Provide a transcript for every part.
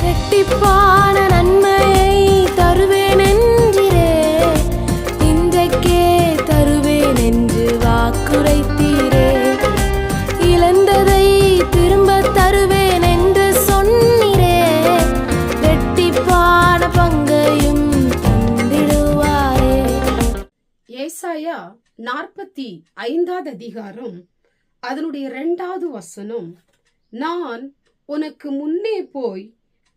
இரட்டிப்பான நன்மையை தருவேன் என்றிரே, இன்றைக்கே தருவேன் என்று வாக்குரைத்தீரே. இழந்ததை திரும்ப தருவேன் என்று சொன்னீரே, இரட்டிப்பான பங்கையும் தந்திடுவாரே. ஏசாயா 45 அதிகாரம் அதனுடைய 2வது வசனம், நான் உனக்கு முன்னே போய்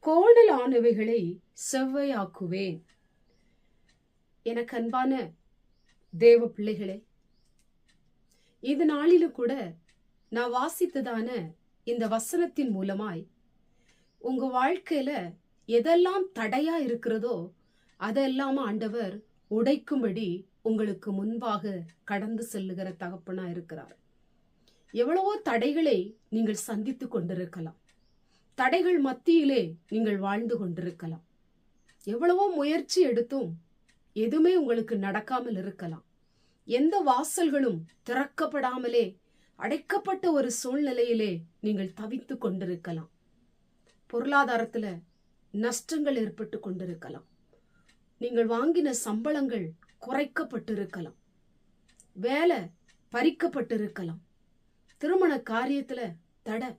கோணலானவைகளை செவ்வையாக்குவேன். எனக்கு அன்பான தேவ பிள்ளைகளே, இந்த நாளிலும் கூட நான் வாசித்ததான இந்த வசனத்தின் மூலமாய் உங்க வாழ்க்கையில எதெல்லாம் தடையா இருக்கிறதோ அதெல்லாம் ஆண்டவர் உடைக்கும்படி உங்களுக்கு முன்பாக கடந்து செல்லுகிற தகப்பனா இருக்கிறார். எவ்வளவோ தடைகளை நீங்கள் சந்தித்து கொண்டிருக்கலாம். தடைகள் மத்தியிலே நீங்கள் வாழ்ந்து கொண்டிருக்கலாம். எவ்வளவோ முயற்சி எடுத்தும் எதுவுமே உங்களுக்கு நடக்காமல் இருக்கலாம். எந்த வாசல்களும் திறக்கப்படாமலே அடைக்கப்பட்ட ஒரு சூழ்நிலையிலே நீங்கள் தவித்து கொண்டிருக்கலாம். பொருளாதாரத்துல நஷ்டங்கள் ஏற்பட்டு கொண்டிருக்கலாம். நீங்கள் வாங்கின சம்பளங்கள் குறைக்கப்பட்டிருக்கலாம். வேலை பறிக்கப்பட்டிருக்கலாம். திருமண காரியத்துல தடை,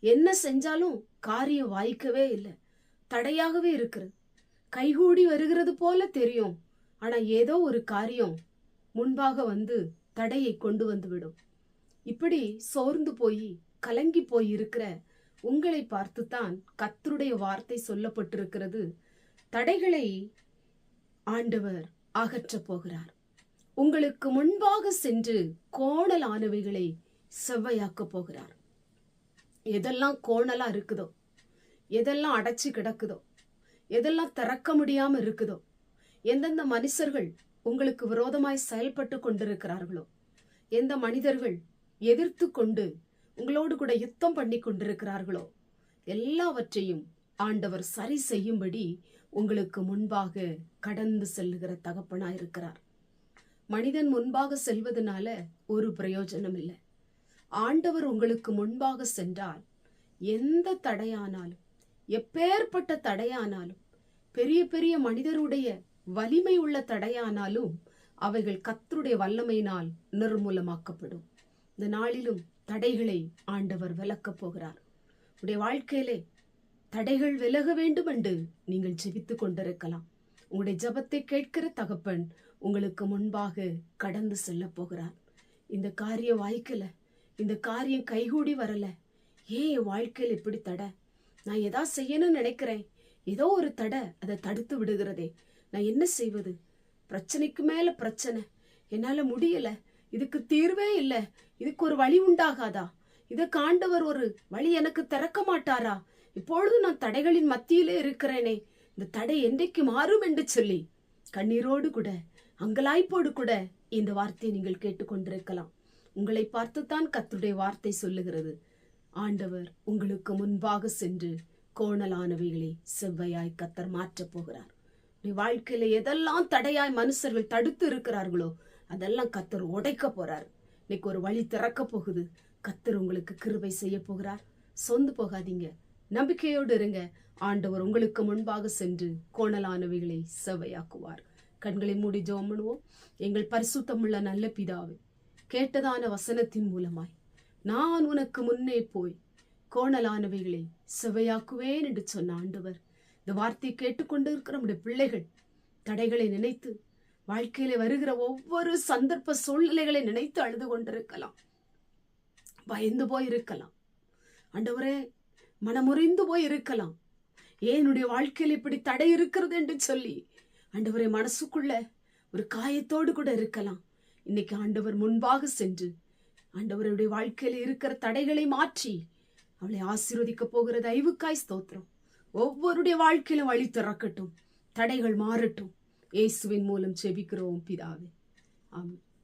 என்ன செஞ்சாலும் காரியம் வாய்க்கவே இல்லை, தடையாகவே இருக்கிறது. கைகூடி வருகிறது போல தெரியும், ஆனா ஏதோ ஒரு காரியம் முன்பாக வந்து தடையை கொண்டு வந்து விடும். இப்படி சோர்ந்து போய் கலங்கி போய் இருக்கிற உங்களை பார்த்துத்தான் கர்த்தருடைய வார்த்தை சொல்லப்பட்டிருக்கிறது. தடைகளை ஆண்டவர் அகற்றப் போகிறார். உங்களுக்கு முன்பாக சென்று கோணலானவைகளை செவ்வையாக்க போகிறார். எதெல்லாம் கோணலா இருக்குதோ, எதெல்லாம் அடைச்சு கிடக்குதோ, எதெல்லாம் திறக்க முடியாம இருக்குதோ, எந்தெந்த மனுஷர்கள் உங்களுக்கு விரோதமாய் செயல்பட்டு கொண்டிருக்கிறார்களோ, எந்த மனிதர்கள் எதிர்த்து கொண்டு உங்களோடு கூட யுத்தம் பண்ணி கொண்டிருக்கிறார்களோ, எல்லாவற்றையும் ஆண்டவர் சரி செய்யும்படி உங்களுக்கு முன்பாக கடந்து செல்லுகிற தகப்பனா இருக்கிறார். மனிதன் முன்பாக செல்வதனால ஒரு பிரயோஜனம் இல்லை. ஆண்டவர் உங்களுக்கு முன்பாக சென்றால் எந்த தடையானாலும், எப்பேற்பட்ட தடையானாலும், பெரிய பெரிய மனிதருடைய வலிமை உள்ள தடையானாலும் அவைகள் கர்த்தருடைய வல்லமையினால் நிர்மூலமாக்கப்படும். இந்த நாளிலும் தடைகளை ஆண்டவர் விலக்கப் போகிறார். உடைய வாழ்க்கையிலே தடைகள் விலக வேண்டும் என்று நீங்கள் ஜெபித்துக் கொண்டிருக்கலாம். உங்களுடைய ஜெபத்தை கேட்கிற தகப்பன் உங்களுக்கு முன்பாக கடந்து செல்ல போகிறார். இந்த காரியம் வாய்க்கல, இந்த காரியம் கைகூடி வரல, ஏன் என் வாழ்க்கையில் இப்படி தடை? நான் எதா செய்யணும்னு நினைக்கிறேன், ஏதோ ஒரு தடை அதை தடுத்து விடுகிறதே, நான் என்ன செய்வது? பிரச்சனைக்கு மேல பிரச்சனை, என்னால முடியல, இதுக்கு தீர்வே இல்லை, இதுக்கு ஒரு வழி உண்டாகாதா? இதுக்கு ஆண்டவர் ஒரு வழி எனக்கு திறக்க மாட்டாரா? இப்பொழுது நான் தடைகளின் மத்தியிலே இருக்கிறேனே, இந்த தடை என்றைக்கு மாறும் என்று சொல்லி கண்ணீரோடு கூட அங்கலாய்ப்போடு கூட இந்த வார்த்தையை நீங்கள் கேட்டுக்கொண்டிருக்கலாம். உங்களை பார்த்துத்தான் கர்த்தருடைய வார்த்தை சொல்லுகிறது. ஆண்டவர் உங்களுக்கு முன்பாக சென்று கோணலானவைகளை செவ்வையாய் கர்த்தர் மாற்றப் போகிறார். வாழ்க்கையில எதெல்லாம் தடையாய் மனுஷர்கள் தடுத்து இருக்கிறார்களோ அதெல்லாம் கர்த்தர் உடைக்க போறார். இன்னைக்கு ஒரு வழி திறக்க போகுது. கர்த்தர் உங்களுக்கு கிருபை செய்ய போகிறார். சொந்து போகாதீங்க, நம்பிக்கையோடு இருங்க. ஆண்டவர் உங்களுக்கு முன்பாக சென்று கோணலானவைகளை செவ்வையாக்குவார். கண்களை மூடி ஜெபம் பண்ணுவோம். எங்கள் பரிசுத்தமுள்ள நல்ல பிதாவே, கேட்டதான வசனத்தின் மூலமாய் நான் உனக்கு முன்னே போய் கோணலானவைகளை செவ்வையாக்குவேன் என்று சொன்ன ஆண்டவர், இந்த வார்த்தையை கேட்டுக்கொண்டு இருக்கிற நம்முடைய பிள்ளைகள் தடைகளை நினைத்து வாழ்க்கையில வருகிற ஒவ்வொரு சந்தர்ப்ப சூழ்நிலைகளை நினைத்து அழுது கொண்டிருக்கலாம், பயந்து போய் இருக்கலாம். ஆண்டவரே, மனமுறிந்து போய் இருக்கலாம். என்னுடைய வாழ்க்கையில் இப்படி தடை இருக்கிறது என்று சொல்லி ஆண்டவரே மனசுக்குள்ள ஒரு காயத்தோடு கூட இருக்கலாம். இன்னைக்கு ஆண்டவர் முன்பாக சென்று ஆண்டவருடைய வாழ்க்கையில இருக்கிற தடைகளை மாற்றி அவளை ஆசீர்வதிக்க போகிற தயவுக்காய் ஸ்தோத்திரம். ஒவ்வொருடைய வாழ்க்கையிலும் வழி திறக்கட்டும், தடைகள் மாறட்டும். இயேசுவின் மூலம் ஜெபிக்கிறோம் பிதாவே, ஆமென்.